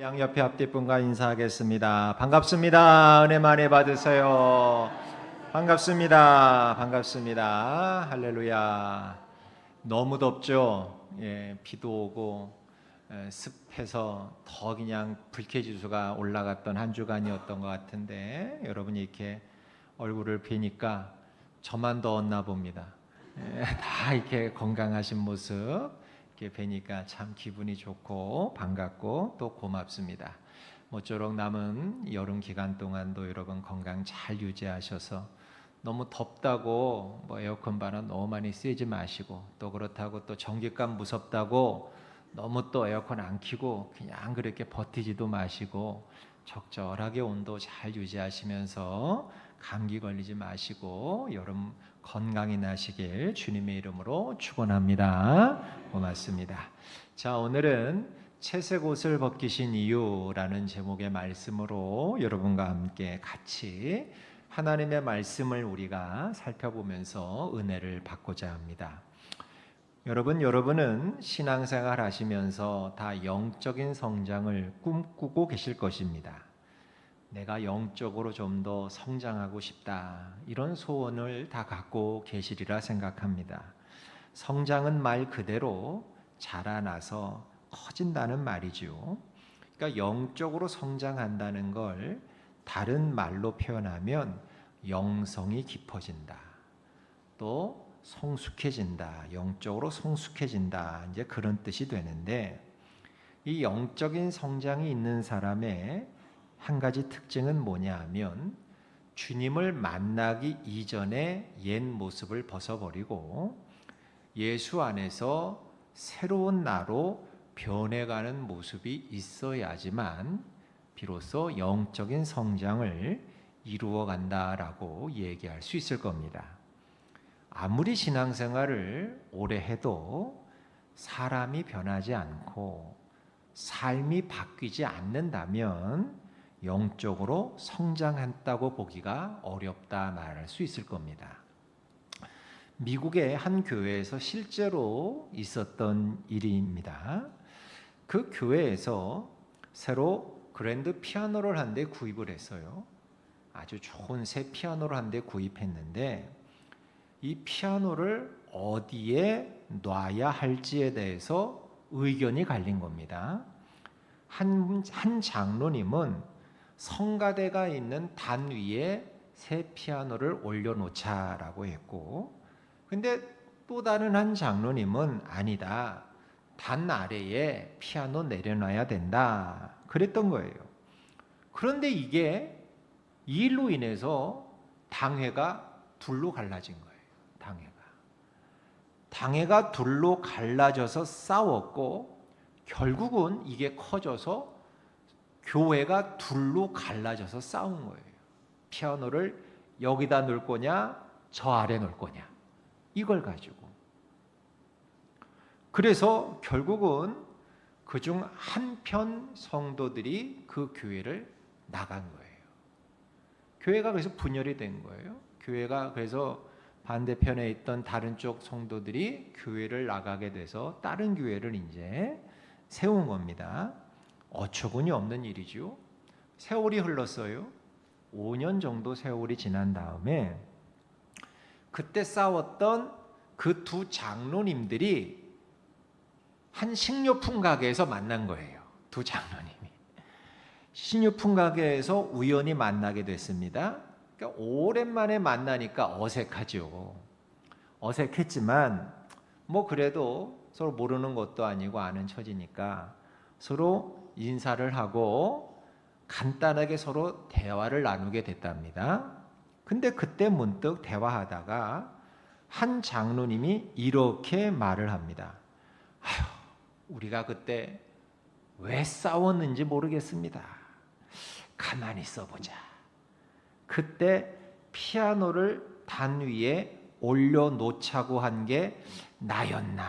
양옆에 앞뒤 분과 인사하겠습니다. 반갑습니다. 은혜 많이 받으세요. 반갑습니다. 반갑습니다. 할렐루야. 너무 덥죠? 예, 비도 오고 습해서 더 그냥 불쾌지수가 올라갔던 한 주간이었던 것 같은데 여러분이 이렇게 얼굴을 뵈니까 저만 더웠나 봅니다. 다 이렇게 건강하신 모습 이렇게 뵈니까 참 기분이 좋고 반갑고 또 고맙습니다. 모쪼록 남은 여름 기간 동안도 여러분 건강 잘 유지하셔서 너무 덥다고 뭐 에어컨 바람 너무 많이 쐬지 마시고 또 그렇다고 또 전기값 무섭다고 너무 또 에어컨 안 켜고 그냥 그렇게 버티지도 마시고 적절하게 온도 잘 유지하시면서 감기 걸리지 마시고 여름 건강히 나시길 주님의 이름으로 축원합니다. 고맙습니다. 자, 오늘은 채색 옷을 벗기신 이유라는 제목의 말씀으로 여러분과 함께 같이 하나님의 말씀을 우리가 살펴보면서 은혜를 받고자 합니다. 여러분은 신앙생활 하시면서 다 영적인 성장을 꿈꾸고 계실 것입니다. 내가 영적으로 좀 더 성장하고 싶다. 이런 소원을 다 갖고 계시리라 생각합니다. 성장은 말 그대로 자라나서 커진다는 말이죠. 그러니까 영적으로 성장한다는 걸 다른 말로 표현하면 영성이 깊어진다. 또 성숙해진다. 영적으로 성숙해진다. 이제 그런 뜻이 되는데 이 영적인 성장이 있는 사람의 한 가지 특징은 뭐냐 하면 주님을 만나기 이전에 옛 모습을 벗어버리고 예수 안에서 새로운 나로 변해가는 모습이 있어야지만 비로소 영적인 성장을 이루어간다라고 얘기할 수 있을 겁니다. 아무리 신앙생활을 오래 해도 사람이 변하지 않고 삶이 바뀌지 않는다면 영적으로 성장했다고 보기가 어렵다 말할 수 있을 겁니다. 미국의 한 교회에서 실제로 있었던 일입니다. 그 교회에서 새로 그랜드 피아노를 한 대 구입을 했어요. 아주 좋은 새 피아노를 한 대 구입했는데 이 피아노를 어디에 놔야 할지에 대해서 의견이 갈린 겁니다. 한 장로님은 성가대가 있는 단 위에 새 피아노를 올려놓자라고 했고, 근데 또 다른 한 장로님은 아니다, 단 아래에 피아노 내려놔야 된다 그랬던 거예요. 그런데 이게 이 일로 인해서 당회가 둘로 갈라진 거예요. 당회가 둘로 갈라져서 싸웠고 결국은 이게 커져서 교회가 둘로 갈라져서 싸운 거예요. 피아노를 여기다 놓을 거냐 저 아래 놓을 거냐 이걸 가지고. 그래서 결국은 그중 한편 성도들이 그 교회를 나간 거예요. 교회가 그래서 분열이 된 거예요. 교회가 그래서 반대편에 있던 다른 쪽 성도들이 교회를 나가게 돼서 다른 교회를 이제 세운 겁니다. 어처구니 없는 일이죠. 세월이 흘렀어요. 5년 정도 세월이 지난 다음에 그때 싸웠던 그 두 장로님들이 한 식료품 가게에서 만난 거예요. 두 장로님이 식료품 가게에서 우연히 만나게 됐습니다. 그러니까 오랜만에 만나니까 어색하죠. 어색했지만 뭐 그래도 서로 모르는 것도 아니고 아는 처지니까 서로 인사를 하고 간단하게 서로 대화를 나누게 됐답니다. 근데 그때 문득 대화하다가 한 장로님이 이렇게 말을 합니다. 아휴, 우리가 그때 왜 싸웠는지 모르겠습니다. 가만히 있어보자. 그때 피아노를 단 위에 올려놓자고 한 게 나였나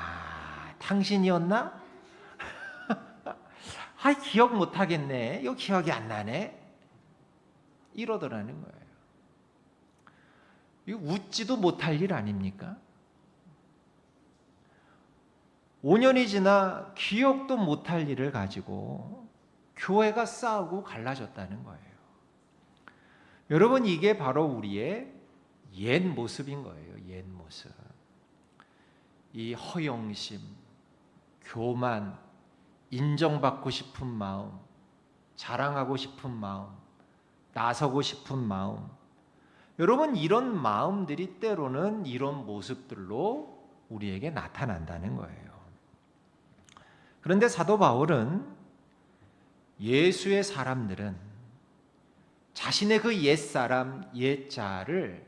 당신이었나? 기억 못하겠네. 이거 기억이 안 나네. 이러더라는 거예요. 이거 웃지도 못할 일 아닙니까? 5년이 지나 기억도 못할 일을 가지고 교회가 싸우고 갈라졌다는 거예요. 여러분, 이게 바로 우리의 옛 모습인 거예요. 옛 모습. 이 허영심, 교만, 인정받고 싶은 마음, 자랑하고 싶은 마음, 나서고 싶은 마음. 여러분, 이런 마음들이 때로는 이런 모습들로 우리에게 나타난다는 거예요. 그런데 사도 바울은 예수의 사람들은 자신의 그 옛사람, 옛자를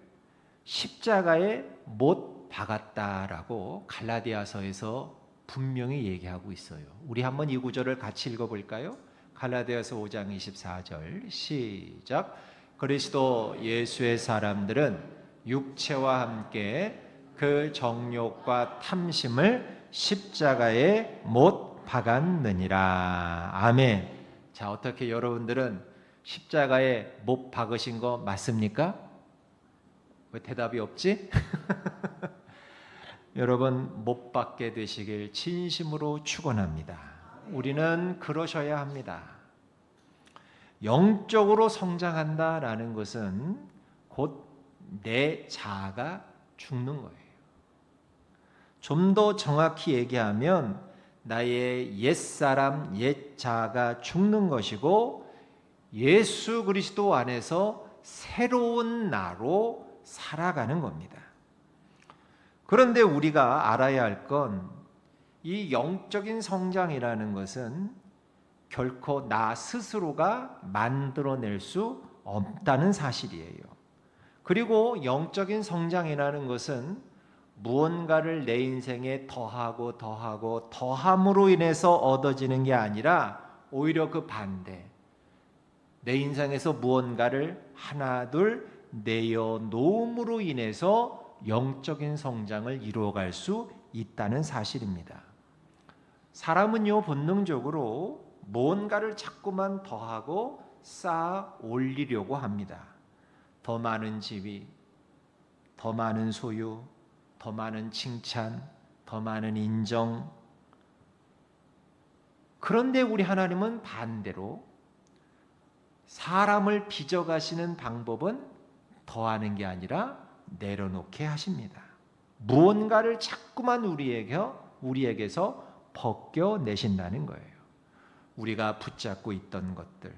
십자가에 못 박았다라고 갈라디아서에서 분명히 얘기하고 있어요. 우리 한번 이 구절을 같이 읽어볼까요? 갈라디아서 5장 24절 시작. 그리스도 예수의 사람들은 육체와 함께 그 정욕과 탐심을 십자가에 못 박았느니라. 아멘. 자, 어떻게 여러분들은 십자가에 못 박으신 거 맞습니까? 왜 대답이 없지? 여러분, 못 박게 되시길 진심으로 축원합니다. 우리는 그러셔야 합니다. 영적으로 성장한다라는 것은 곧 내 자아가 죽는 거예요. 좀 더 정확히 얘기하면 나의 옛사람, 옛자아가 죽는 것이고 예수 그리스도 안에서 새로운 나로 살아가는 겁니다. 그런데 우리가 알아야 할 건 이 영적인 성장이라는 것은 결코 나 스스로가 만들어낼 수 없다는 사실이에요. 그리고 영적인 성장이라는 것은 무언가를 내 인생에 더하고 더함으로 인해서 얻어지는 게 아니라 오히려 그 반대, 내 인생에서 무언가를 하나 둘 내어놓음으로 인해서 영적인 성장을 이루어갈 수 있다는 사실입니다. 사람은요, 본능적으로 뭔가를 자꾸만 더하고 쌓아 올리려고 합니다. 더 많은 지위, 더 많은 소유, 더 많은 칭찬, 더 많은 인정. 그런데 우리 하나님은 반대로 사람을 빚어가시는 방법은 더하는 게 아니라 내려놓게 하십니다. 무언가를 자꾸만 우리에게서 벗겨내신다는 거예요. 우리가 붙잡고 있던 것들,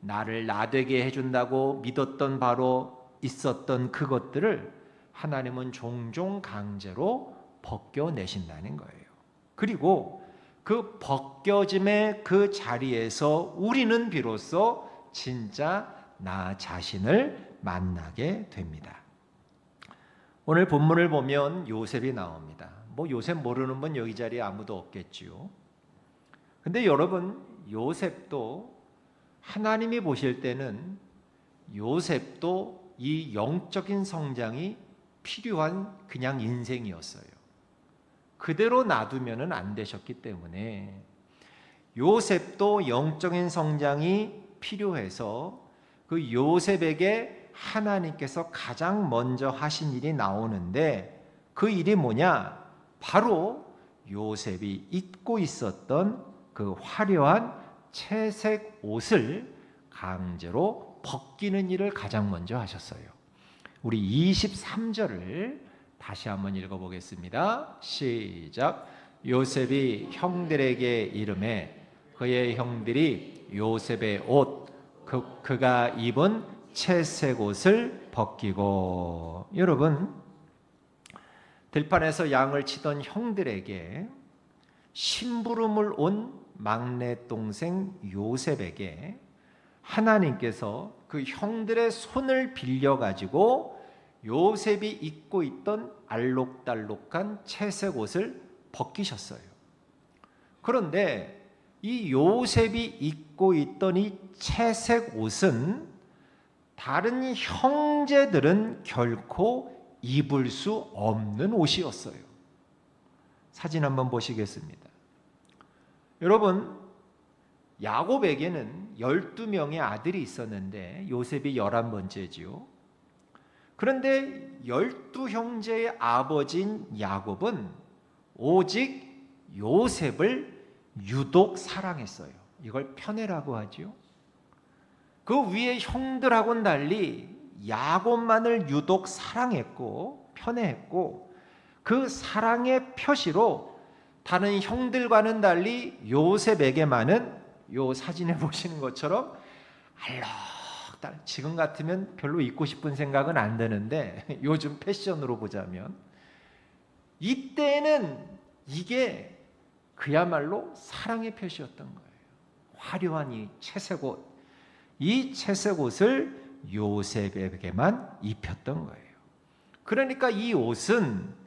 나를 나되게 해준다고 믿었던 바로 있었던 그것들을 하나님은 종종 강제로 벗겨내신다는 거예요. 그리고 그 벗겨짐의 그 자리에서 우리는 비로소 진짜 나 자신을 만나게 됩니다. 오늘 본문을 보면 요셉이 나옵니다. 요셉 모르는 분 여기 자리에 아무도 없겠지요. 근데 여러분, 요셉도 하나님이 보실 때는 요셉도 이 영적인 성장이 필요한 그냥 인생이었어요. 그대로 놔두면은 안 되셨기 때문에 요셉도 영적인 성장이 필요해서 그 요셉에게 하나님께서 가장 먼저 하신 일이 나오는데 그 일이 뭐냐? 바로 요셉이 입고 있었던 그 화려한 채색 옷을 강제로 벗기는 일을 가장 먼저 하셨어요. 우리 23절을 다시 한번 읽어보겠습니다. 시작. 요셉이 형들에게 이르매 그의 형들이 요셉의 옷 그가 입은 채색 옷을 벗기고. 여러분, 들판에서 양을 치던 형들에게 심부름을 온 막내 동생 요셉에게 하나님께서 그 형들의 손을 빌려 가지고 요셉이 입고 있던 알록달록한 채색 옷을 벗기셨어요. 그런데 이 요셉이 입고 있던 이 채색 옷은 다른 형제들은 결코 입을 수 없는 옷이었어요. 사진 한번 보시겠습니다. 여러분, 야곱에게는 12명의 아들이 있었는데 요셉이 11번째지요. 그런데 12형제의 아버지인 야곱은 오직 요셉을 유독 사랑했어요. 이걸 편애라고 하죠. 그 위에 형들하고는 달리 야곱만을 유독 사랑했고 편애했고, 그 사랑의 표시로 다른 형들과는 달리 요셉에게만은 요 사진에 보시는 것처럼 알록달록, 지금 같으면 별로 입고 싶은 생각은 안 드는데 요즘 패션으로 보자면 이때는 이게 그야말로 사랑의 표시였던 거예요. 화려한 이 채색 옷, 이 채색 옷을 요셉에게만 입혔던 거예요. 그러니까 이 옷은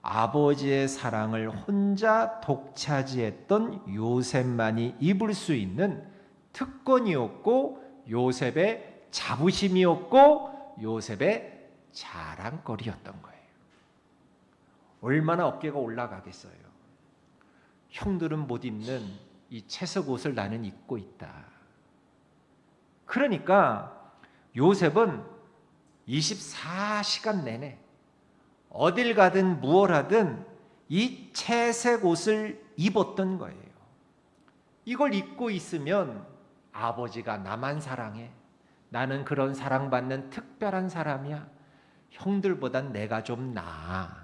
아버지의 사랑을 혼자 독차지했던 요셉만이 입을 수 있는 특권이었고, 요셉의 자부심이었고, 요셉의 자랑거리였던 거예요. 얼마나 어깨가 올라가겠어요. 형들은 못 입는 이 채색 옷을 나는 입고 있다. 그러니까 요셉은 24시간 내내 어딜 가든 무얼 하든 이 채색 옷을 입었던 거예요. 이걸 입고 있으면 아버지가 나만 사랑해, 나는 그런 사랑받는 특별한 사람이야, 형들보단 내가 좀 나아.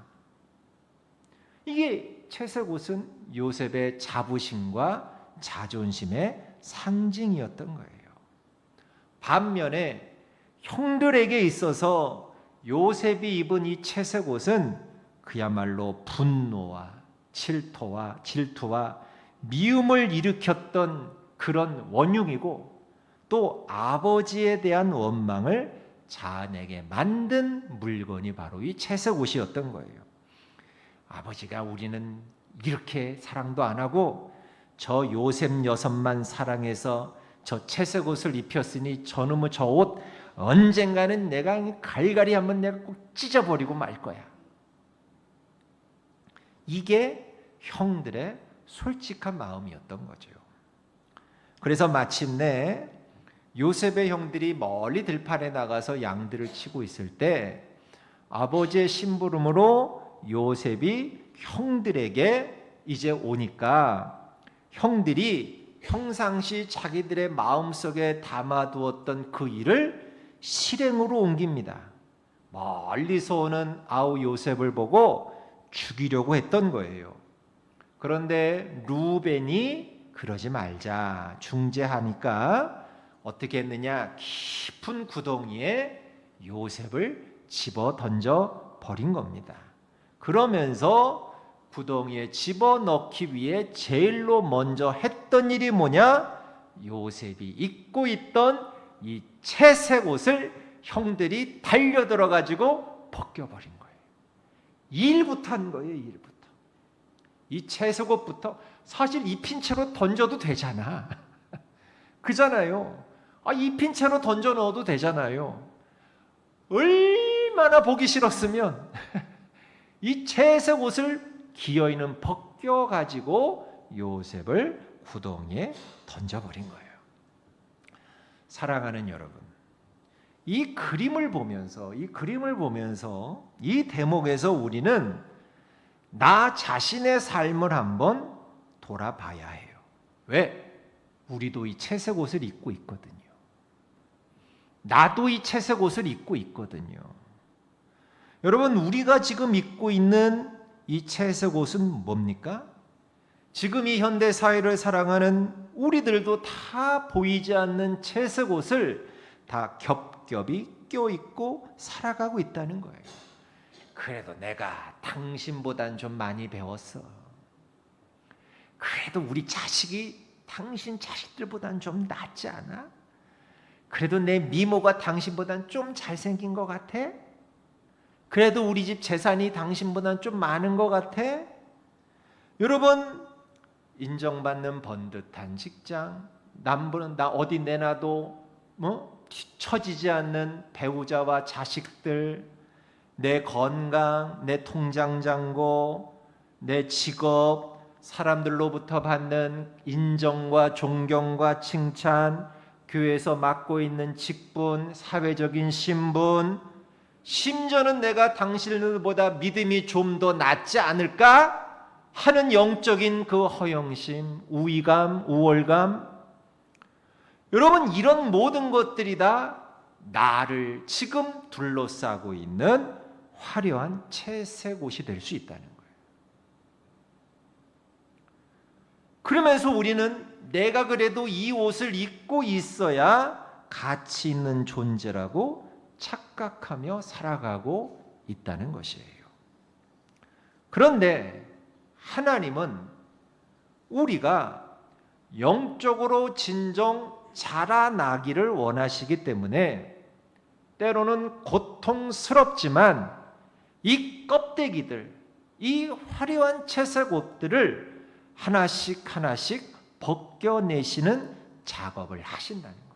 이게 채색 옷은 요셉의 자부심과 자존심의 상징이었던 거예요. 반면에 형들에게 있어서 요셉이 입은 이 채색 옷은 그야말로 분노와 질투와 미움을 일으켰던 그런 원흉이고, 또 아버지에 대한 원망을 자아내게 만든 물건이 바로 이 채색 옷이었던 거예요. 아버지가 우리는 이렇게 사랑도 안 하고 저 요셉 녀석만 사랑해서 저 채색 옷을 입혔으니 저놈의 저 옷 언젠가는 내가 갈갈이 한번 내가 꼭 찢어버리고 말 거야. 이게 형들의 솔직한 마음이었던 거죠. 그래서 마침내 요셉의 형들이 멀리 들판에 나가서 양들을 치고 있을 때 아버지의 심부름으로 요셉이 형들에게 이제 오니까 형들이 평상시 자기들의 마음속에 담아두었던 그 일을 실행으로 옮깁니다. 멀리서 오는 아우 요셉을 보고 죽이려고 했던 거예요. 그런데 루벤이 그러지 말자 중재하니까 어떻게 했느냐, 깊은 구덩이에 요셉을 집어 던져 버린 겁니다. 그러면서 구덩이에 집어넣기 위해 제일로 먼저 했던 일이 뭐냐, 요셉이 입고 있던 이 채색 옷을 형들이 달려들어 가지고 벗겨버린 거예요. 일부터 한 거예요. 일부터. 이 채색 옷부터 사실 입힌 채로 던져도 되잖아. 그잖아요. 입힌 채로 던져 넣어도 되잖아요. 얼마나 보기 싫었으면 이 채색 옷을 기어이는 벗겨가지고 요셉을 구덩이에 던져버린 거예요. 사랑하는 여러분, 이 그림을 보면서 이 대목에서 우리는 나 자신의 삶을 한번 돌아봐야 해요. 왜? 우리도 이 채색 옷을 입고 있거든요. 나도 이 채색 옷을 입고 있거든요. 여러분, 우리가 지금 입고 있는 이 채색 옷은 뭡니까? 지금 이 현대 사회를 살아가는 우리들도 다 보이지 않는 채색 옷을 다 겹겹이 껴입고 살아가고 있다는 거예요. 그래도 내가 당신보단 좀 많이 배웠어. 그래도 우리 자식이 당신 자식들보단 좀 낫지 않아? 그래도 내 미모가 당신보단 좀 잘생긴 것 같아? 그래도 우리 집 재산이 당신보단 좀 많은 것 같아? 여러분, 인정받는 번듯한 직장, 남부는 나 어디 내놔도 처지지 않는 배우자와 자식들, 내 건강, 내 통장 잔고, 내 직업, 사람들로부터 받는 인정과 존경과 칭찬, 교회에서 맡고 있는 직분, 사회적인 신분, 심지어는 내가 당신들보다 믿음이 좀 더 낫지 않을까 하는 영적인 그 허영심, 우위감, 우월감, 여러분, 이런 모든 것들이 다 나를 지금 둘러싸고 있는 화려한 채색 옷이 될 수 있다는 거예요. 그러면서 우리는 내가 그래도 이 옷을 입고 있어야 가치 있는 존재라고 착각하며 살아가고 있다는 것이에요. 그런데 하나님은 우리가 영적으로 진정 자라나기를 원하시기 때문에 때로는 고통스럽지만 이 껍데기들, 이 화려한 채색 옷들을 하나씩 하나씩 벗겨내시는 작업을 하신다는 거예요.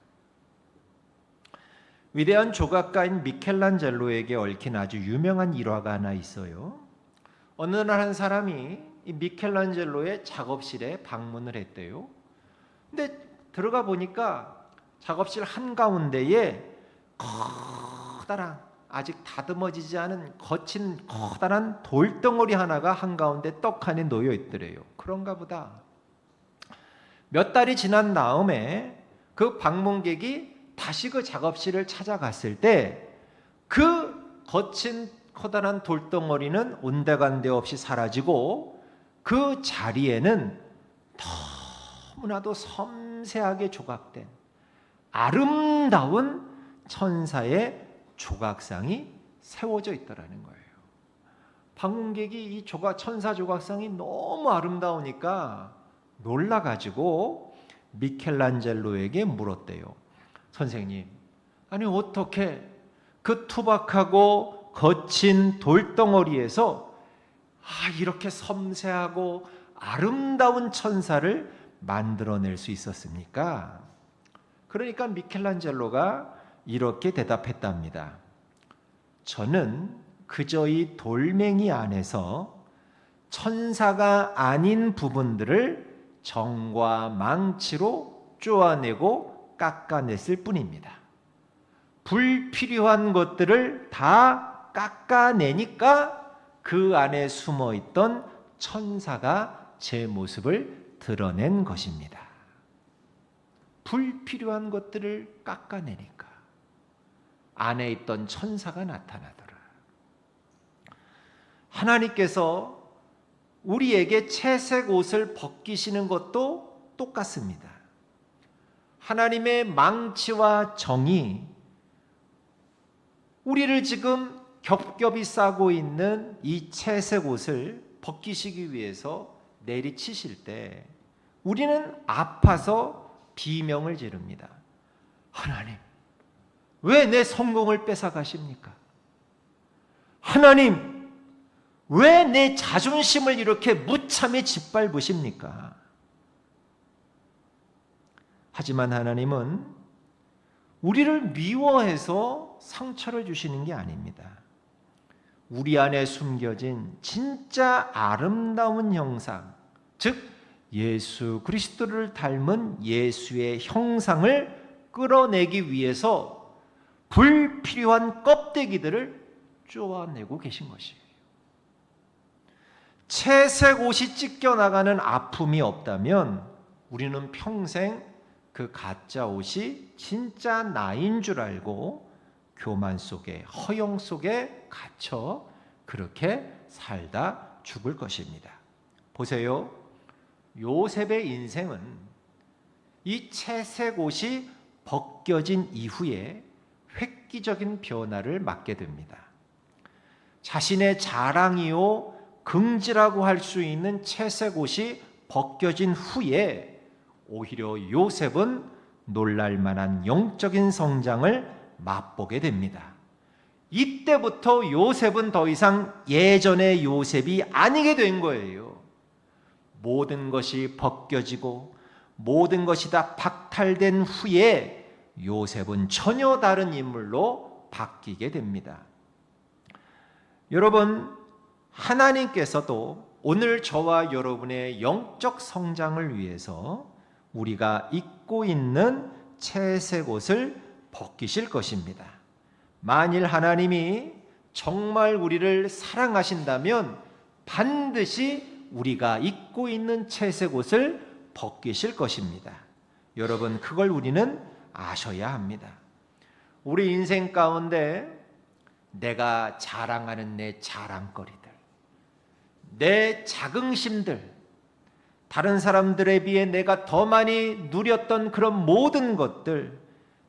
위대한 조각가인 미켈란젤로에게 얽힌 아주 유명한 일화가 하나 있어요. 어느 날 한 사람이 이 미켈란젤로의 작업실에 방문을 했대요. 근데 들어가 보니까 작업실 한가운데에 커다란, 아직 다듬어지지 않은 거친 커다란 돌덩어리 하나가 한가운데 떡하니 놓여 있더래요. 그런가 보다. 몇 달이 지난 다음에 그 방문객이 다시 그 작업실을 찾아갔을 때 그 거친 커다란 돌덩어리는 온데간데 없이 사라지고 그 자리에는 너무나도 섬세하게 조각된 아름다운 천사의 조각상이 세워져 있더라는 거예요. 방문객이 이 천사 조각상이 너무 아름다우니까 놀라가지고 미켈란젤로에게 물었대요. 선생님, 아니 어떻게 그 투박하고 거친 돌덩어리에서 이렇게 섬세하고 아름다운 천사를 만들어낼 수 있었습니까? 그러니까 미켈란젤로가 이렇게 대답했답니다. 저는 그저 이 돌멩이 안에서 천사가 아닌 부분들을 정과 망치로 쪼아내고 깎아냈을 뿐입니다. 불필요한 것들을 다 깎아내니까 그 안에 숨어있던 천사가 제 모습을 드러낸 것입니다. 불필요한 것들을 깎아내니까 안에 있던 천사가 나타나더라. 하나님께서 우리에게 채색 옷을 벗기시는 것도 똑같습니다. 하나님의 망치와 정이 우리를 지금 겹겹이 싸고 있는 이 채색 옷을 벗기시기 위해서 내리치실 때 우리는 아파서 비명을 지릅니다. 하나님, 왜 내 성공을 뺏어가십니까? 하나님, 왜 내 자존심을 이렇게 무참히 짓밟으십니까? 하지만 하나님은 우리를 미워해서 상처를 주시는 게 아닙니다. 우리 안에 숨겨진 진짜 아름다운 형상, 즉 예수 그리스도를 닮은 예수의 형상을 끌어내기 위해서 불필요한 껍데기들을 쪼아내고 계신 것이에요. 채색 옷이 찢겨나가는 아픔이 없다면 우리는 평생 그 가짜 옷이 진짜 나인 줄 알고 교만 속에, 허영 속에 갇혀 그렇게 살다 죽을 것입니다. 보세요. 요셉의 인생은 이 채색 옷이 벗겨진 이후에 획기적인 변화를 맞게 됩니다. 자신의 자랑이요 긍지라고 할 수 있는 채색 옷이 벗겨진 후에 오히려 요셉은 놀랄만한 영적인 성장을 맛보게 됩니다. 이때부터 요셉은 더 이상 예전의 요셉이 아니게 된 거예요. 모든 것이 벗겨지고 모든 것이 다 박탈된 후에 요셉은 전혀 다른 인물로 바뀌게 됩니다. 여러분, 하나님께서도 오늘 저와 여러분의 영적 성장을 위해서 우리가 입고 있는 채색 옷을 벗기실 것입니다. 만일 하나님이 정말 우리를 사랑하신다면 반드시 우리가 입고 있는 채색 옷을 벗기실 것입니다. 여러분, 그걸 우리는 아셔야 합니다. 우리 인생 가운데 내가 자랑하는 내 자랑거리들, 내 자긍심들, 다른 사람들에 비해 내가 더 많이 누렸던 그런 모든 것들,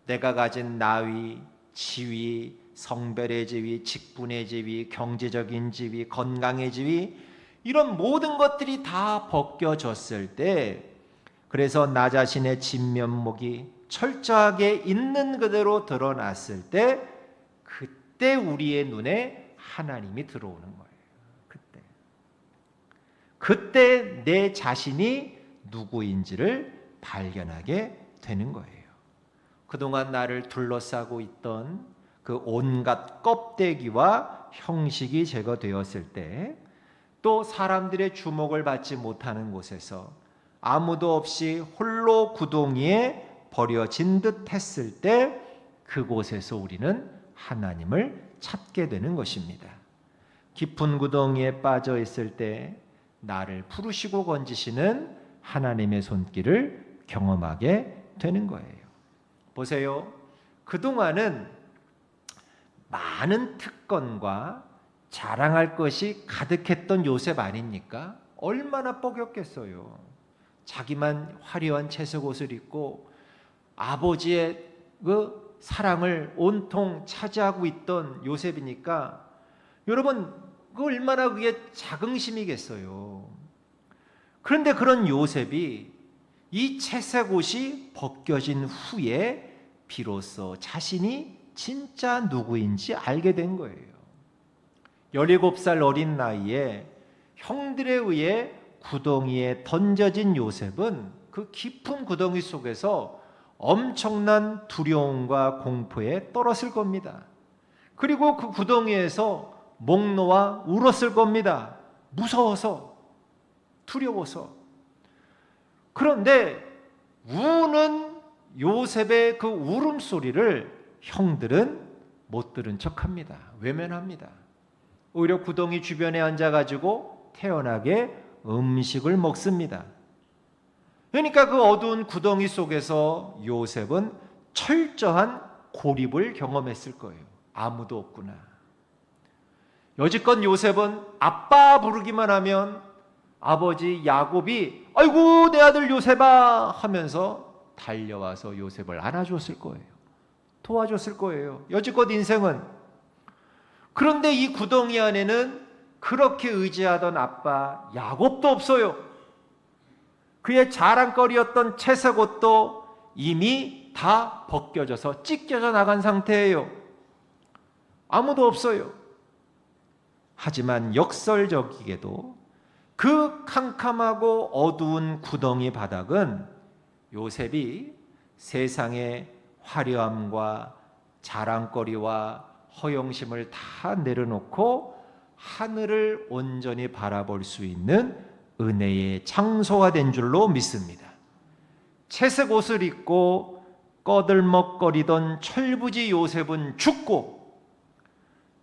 내가 가진 나위, 지위, 성별의 지위, 직분의 지위, 경제적인 지위, 건강의 지위, 이런 모든 것들이 다 벗겨졌을 때, 그래서 나 자신의 진면목이 철저하게 있는 그대로 드러났을 때, 그때 우리의 눈에 하나님이 들어오는 거예요. 그때 내 자신이 누구인지를 발견하게 되는 거예요. 그동안 나를 둘러싸고 있던 그 온갖 껍데기와 형식이 제거되었을 때, 또 사람들의 주목을 받지 못하는 곳에서 아무도 없이 홀로 구덩이에 버려진 듯 했을 때, 그곳에서 우리는 하나님을 찾게 되는 것입니다. 깊은 구덩이에 빠져 있을 때 나를 부르시고 건지시는 하나님의 손길을 경험하게 되는 거예요. 보세요. 그동안은 많은 특권과 자랑할 것이 가득했던 요셉 아닙니까? 얼마나 뻐겼겠어요. 자기만 화려한 채색 옷을 입고 아버지의 그 사랑을 온통 차지하고 있던 요셉이니까, 여러분, 그 얼마나 그게 자긍심이겠어요. 그런데 그런 요셉이 이 채색 옷이 벗겨진 후에 비로소 자신이 진짜 누구인지 알게 된 거예요. 17살 어린 나이에 형들에 의해 구덩이에 던져진 요셉은 그 깊은 구덩이 속에서 엄청난 두려움과 공포에 떨었을 겁니다. 그리고 그 구덩이에서 목 놓아 울었을 겁니다. 무서워서, 두려워서. 그런데 우는 요셉의 그 울음소리를 형들은 못 들은 척합니다. 외면합니다. 오히려 구덩이 주변에 앉아가지고 태연하게 음식을 먹습니다. 그러니까 그 어두운 구덩이 속에서 요셉은 철저한 고립을 경험했을 거예요. 아무도 없구나. 여지껏 요셉은 아빠 부르기만 하면 아버지 야곱이 아이고 내 아들 요셉아 하면서 달려와서 요셉을 안아줬을 거예요. 도와줬을 거예요. 여지껏 인생은. 그런데 이 구덩이 안에는 그렇게 의지하던 아빠 야곱도 없어요. 그의 자랑거리였던 채색 옷도 이미 다 벗겨져서 찢겨져 나간 상태예요. 아무도 없어요. 하지만 역설적이게도 그 캄캄하고 어두운 구덩이 바닥은 요셉이 세상의 화려함과 자랑거리와 허영심을 다 내려놓고 하늘을 온전히 바라볼 수 있는 은혜의 장소가 된 줄로 믿습니다. 채색 옷을 입고 꺼들먹거리던 철부지 요셉은 죽고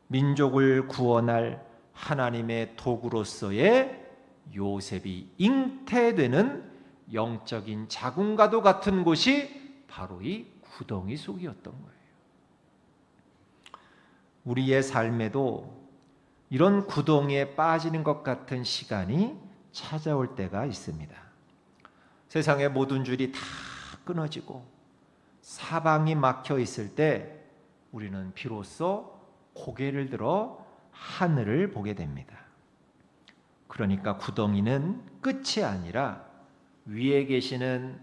민족을 구원할 하나님의 도구로서의 요셉이 잉태되는 영적인 자궁과도 같은 곳이 바로 이 구덩이 속이었던 거예요. 우리의 삶에도 이런 구덩이에 빠지는 것 같은 시간이 찾아올 때가 있습니다. 세상의 모든 줄이 다 끊어지고 사방이 막혀 있을 때 우리는 비로소 고개를 들어 하늘을 보게 됩니다. 그러니까 구덩이는 끝이 아니라 위에 계시는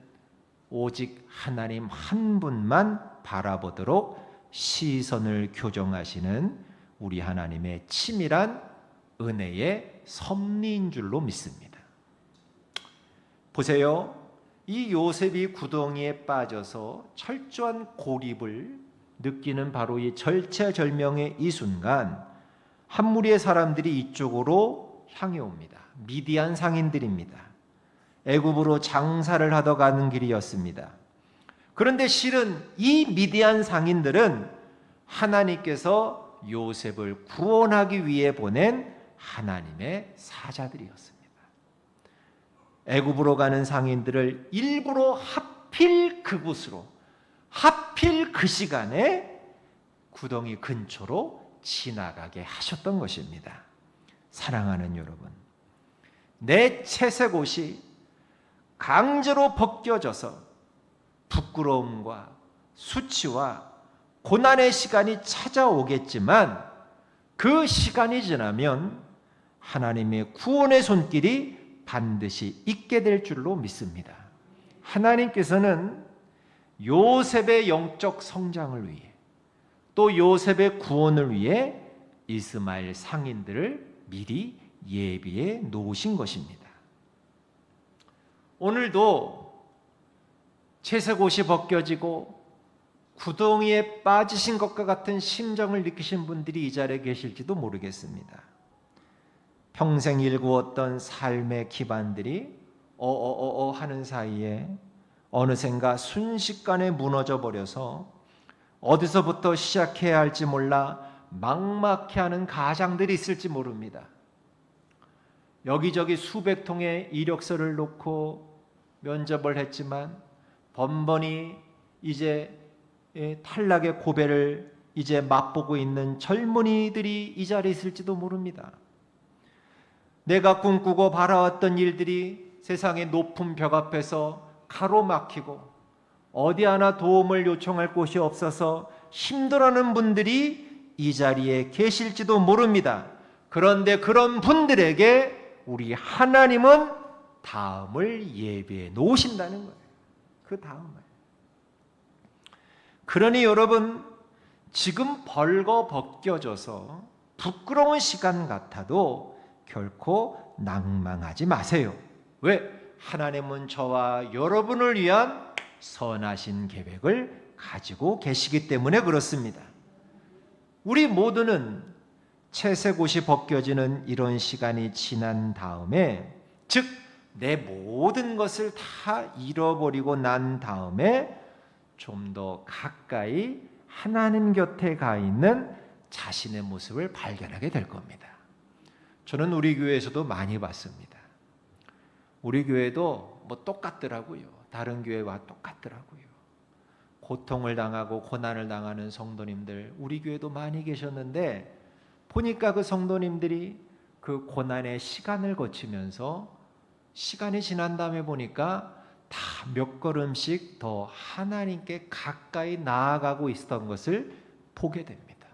오직 하나님 한 분만 바라보도록 시선을 교정하시는 우리 하나님의 치밀한 은혜의 섭리인 줄로 믿습니다. 보세요. 이 요셉이 구덩이에 빠져서 철저한 고립을 느끼는 바로 이 절체절명의 이 순간 한 무리의 사람들이 이쪽으로 향해 옵니다. 미디안 상인들입니다. 애굽으로 장사를 하러 가는 길이었습니다. 그런데 실은 이 미디안 상인들은 하나님께서 요셉을 구원하기 위해 보낸 하나님의 사자들이었습니다. 애굽으로 가는 상인들을 일부러 하필 그곳으로, 하필 그 시간에 구덩이 근처로 지나가게 하셨던 것입니다. 사랑하는 여러분, 내 채색 옷이 강제로 벗겨져서 부끄러움과 수치와 고난의 시간이 찾아오겠지만 그 시간이 지나면 하나님의 구원의 손길이 반드시 있게 될 줄로 믿습니다. 하나님께서는 요셉의 영적 성장을 위해, 또 요셉의 구원을 위해 이스마엘 상인들을 미리 예비해 놓으신 것입니다. 오늘도 채색 옷이 벗겨지고 구덩이에 빠지신 것과 같은 심정을 느끼신 분들이 이 자리에 계실지도 모르겠습니다. 평생 일구었던 삶의 기반들이 하는 사이에 어느샌가 순식간에 무너져 버려서 어디서부터 시작해야 할지 몰라 막막해하는 가장들이 있을지 모릅니다. 여기저기 수백 통의 이력서를 놓고 면접을 했지만 번번이 이제 탈락의 고배를 이제 맛보고 있는 젊은이들이 이 자리에 있을지도 모릅니다. 내가 꿈꾸고 바라왔던 일들이 세상의 높은 벽 앞에서 가로막히고 어디 하나 도움을 요청할 곳이 없어서 힘들어하는 분들이 이 자리에 계실지도 모릅니다. 그런데 그런 분들에게 우리 하나님은 다음을 예비해 놓으신다는 거예요. 그 다음을. 그러니 여러분, 지금 벌거벗겨져서 부끄러운 시간 같아도 결코 낭망하지 마세요. 왜? 하나님은 저와 여러분을 위한 선하신 계획을 가지고 계시기 때문에 그렇습니다. 우리 모두는 채색 옷이 벗겨지는 이런 시간이 지난 다음에, 즉 내 모든 것을 다 잃어버리고 난 다음에 좀 더 가까이 하나님 곁에 가 있는 자신의 모습을 발견하게 될 겁니다. 저는 우리 교회에서도 많이 봤습니다. 우리 교회도 뭐 똑같더라고요. 다른 교회와 똑같더라고요. 고통을 당하고 고난을 당하는 성도님들 우리 교회도 많이 계셨는데, 보니까 그 성도님들이 그 고난의 시간을 거치면서 시간이 지난 다음에 보니까 다 몇 걸음씩 더 하나님께 가까이 나아가고 있었던 것을 보게 됩니다.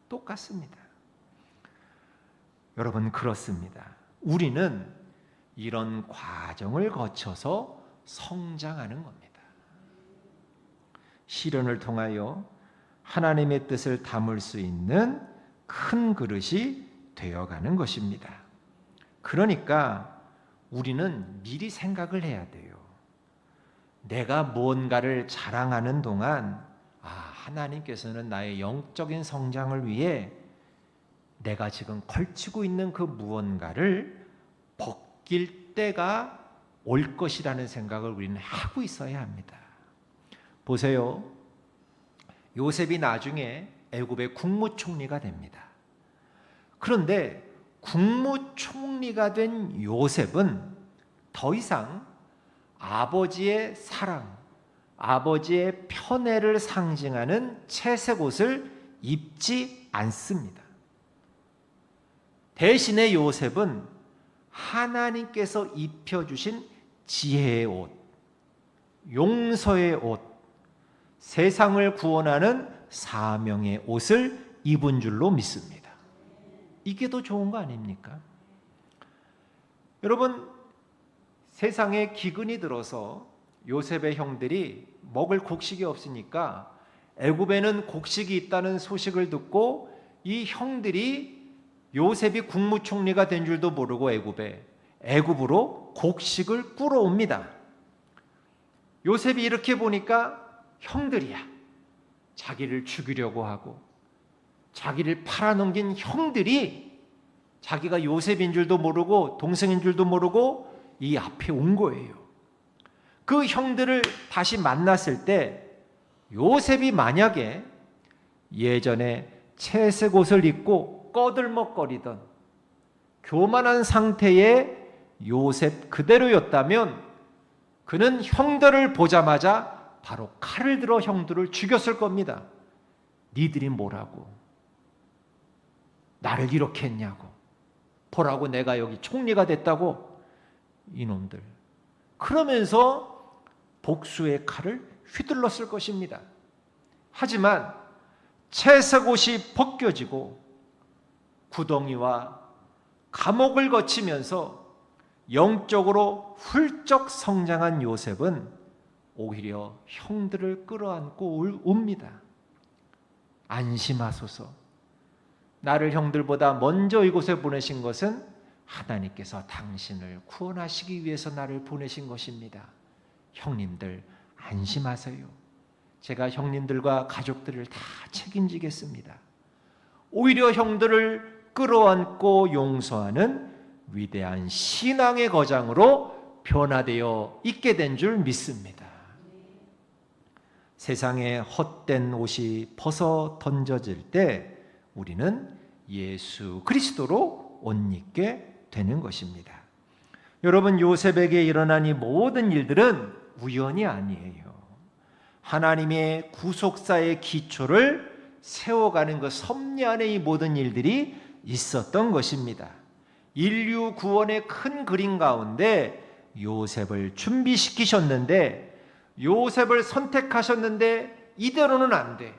똑같습니다. 여러분, 그렇습니다. 우리는 이런 과정을 거쳐서 성장하는 겁니다. 시련을 통하여 하나님의 뜻을 담을 수 있는 큰 그릇이 되어가는 것입니다. 그러니까 우리는 미리 생각을 해야 돼요. 내가 무언가를 자랑하는 동안 하나님께서는 나의 영적인 성장을 위해 내가 지금 걸치고 있는 그 무언가를 벗길 때가 올 것이라는 생각을 우리는 하고 있어야 합니다. 보세요. 요셉이 나중에 애굽의 국무총리가 됩니다. 그런데 국무총리가 된 요셉은 더 이상 아버지의 사랑, 아버지의 편애를 상징하는 채색 옷을 입지 않습니다. 대신에 요셉은 하나님께서 입혀주신 지혜의 옷, 용서의 옷, 세상을 구원하는 사명의 옷을 입은 줄로 믿습니다. 이게 더 좋은 거 아닙니까? 여러분, 세상에 기근이 들어서 요셉의 형들이 먹을 곡식이 없으니까 애굽에는 곡식이 있다는 소식을 듣고 이 형들이 요셉이 국무총리가 된 줄도 모르고 애굽으로 곡식을 꾸러 옵니다. 요셉이 이렇게 보니까 형들이야. 자기를 죽이려고 하고 자기를 팔아넘긴 형들이 자기가 요셉인 줄도 모르고 동생인 줄도 모르고 이 앞에 온 거예요. 그 형들을 다시 만났을 때 요셉이 만약에 예전에 채색 옷을 입고 꺼들먹거리던 교만한 상태의 요셉 그대로였다면 그는 형들을 보자마자 바로 칼을 들어 형들을 죽였을 겁니다. 니들이 뭐라고? 나를 이렇게 했냐고? 보라고 내가 여기 총리가 됐다고? 이놈들. 그러면서 복수의 칼을 휘둘렀을 것입니다. 하지만 채색 옷이 벗겨지고 구덩이와 감옥을 거치면서 영적으로 훌쩍 성장한 요셉은 오히려 형들을 끌어안고 웁니다. 안심하소서. 나를 형들보다 먼저 이곳에 보내신 것은 하나님께서 당신을 구원하시기 위해서 나를 보내신 것입니다. 형님들 안심하세요. 제가 형님들과 가족들을 다 책임지겠습니다. 오히려 형들을 끌어안고 용서하는 위대한 신앙의 거장으로 변화되어 있게 된 줄 믿습니다. 세상에 헛된 옷이 벗어 던져질 때 우리는 예수 그리스도로 옷 입게 되는 것입니다. 여러분, 요셉에게 일어난 이 모든 일들은 우연이 아니에요. 하나님의 구속사의 기초를 세워가는 그 섭리 안에 이 모든 일들이 있었던 것입니다. 인류 구원의 큰 그림 가운데 요셉을 준비시키셨는데, 요셉을 선택하셨는데 이대로는 안 돼.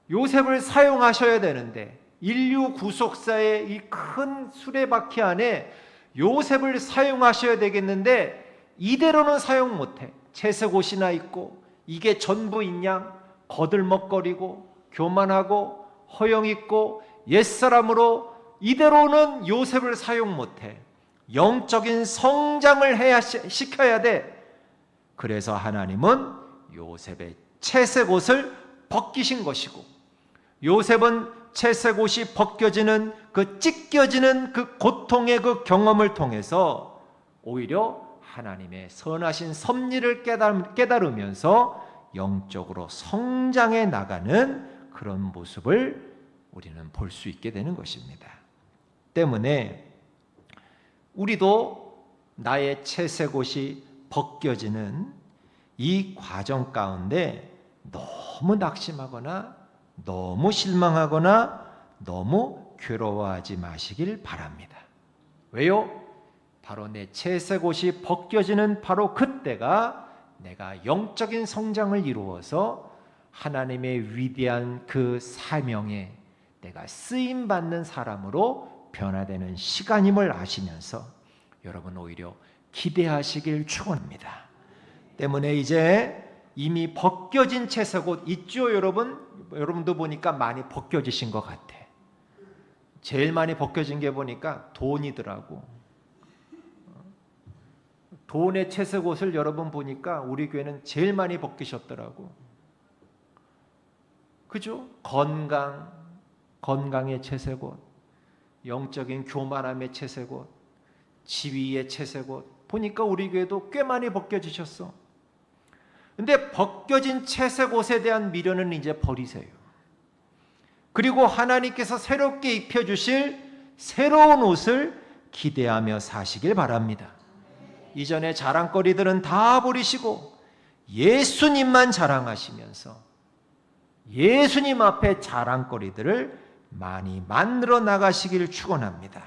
요셉을 사용하셔야 되는데, 인류 구속사의 이 큰 수레바퀴 안에 요셉을 사용하셔야 되겠는데 이대로는 사용 못해. 채색 옷이나 입고 이게 전부인 양 거들먹거리고 교만하고 허영 있고 옛사람으로 이대로는 요셉을 사용 못해. 영적인 성장을 시켜야 돼. 그래서 하나님은 요셉의 채색 옷을 벗기신 것이고, 요셉은 채색 옷이 벗겨지는 그 찢겨지는 그 고통의 그 경험을 통해서 오히려 하나님의 선하신 섭리를 깨달으면서 영적으로 성장해 나가는 그런 모습을 우리는 볼 수 있게 되는 것입니다. 때문에 우리도 나의 채색 옷이 벗겨지는 이 과정 가운데 너무 낙심하거나 너무 실망하거나 너무 괴로워하지 마시길 바랍니다. 왜요? 바로 내 채색 옷이 벗겨지는 바로 그때가 내가 영적인 성장을 이루어서 하나님의 위대한 그 사명에 내가 쓰임받는 사람으로 변화되는 시간임을 아시면서 여러분 오히려 기대하시길 축원합니다. 때문에 이제 이미 벗겨진 채색 옷 있죠, 여러분? 여러분도 보니까 많이 벗겨지신 것 같아. 제일 많이 벗겨진 게 보니까 돈이더라고. 돈의 채색 옷을 여러분 보니까 우리 교회는 제일 많이 벗기셨더라고. 그죠? 건강의 채색 옷, 영적인 교만함의 채색 옷, 지위의 채색 옷 보니까 우리 교회도 꽤 많이 벗겨지셨어. 근데 벗겨진 채색 옷에 대한 미련은 이제 버리세요. 그리고 하나님께서 새롭게 입혀주실 새로운 옷을 기대하며 사시길 바랍니다. 이전에 자랑거리들은 다 버리시고 예수님만 자랑하시면서 예수님 앞에 자랑거리들을 많이 만들어 나가시길 축원합니다.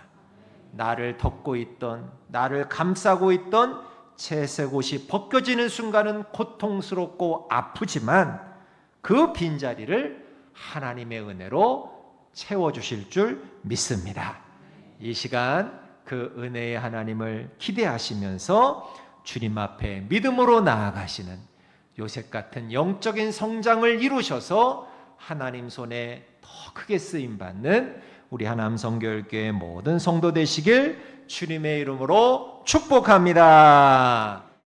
나를 덮고 있던, 나를 감싸고 있던 채색 옷이 벗겨지는 순간은 고통스럽고 아프지만 그 빈자리를 하나님의 은혜로 채워주실 줄 믿습니다. 이 시간 그 은혜의 하나님을 기대하시면서 주님 앞에 믿음으로 나아가시는 요셉 같은 영적인 성장을 이루셔서 하나님 손에 더 크게 쓰임받는 우리 하남 성결교회 모든 성도 되시길 주님의 이름으로 축복합니다.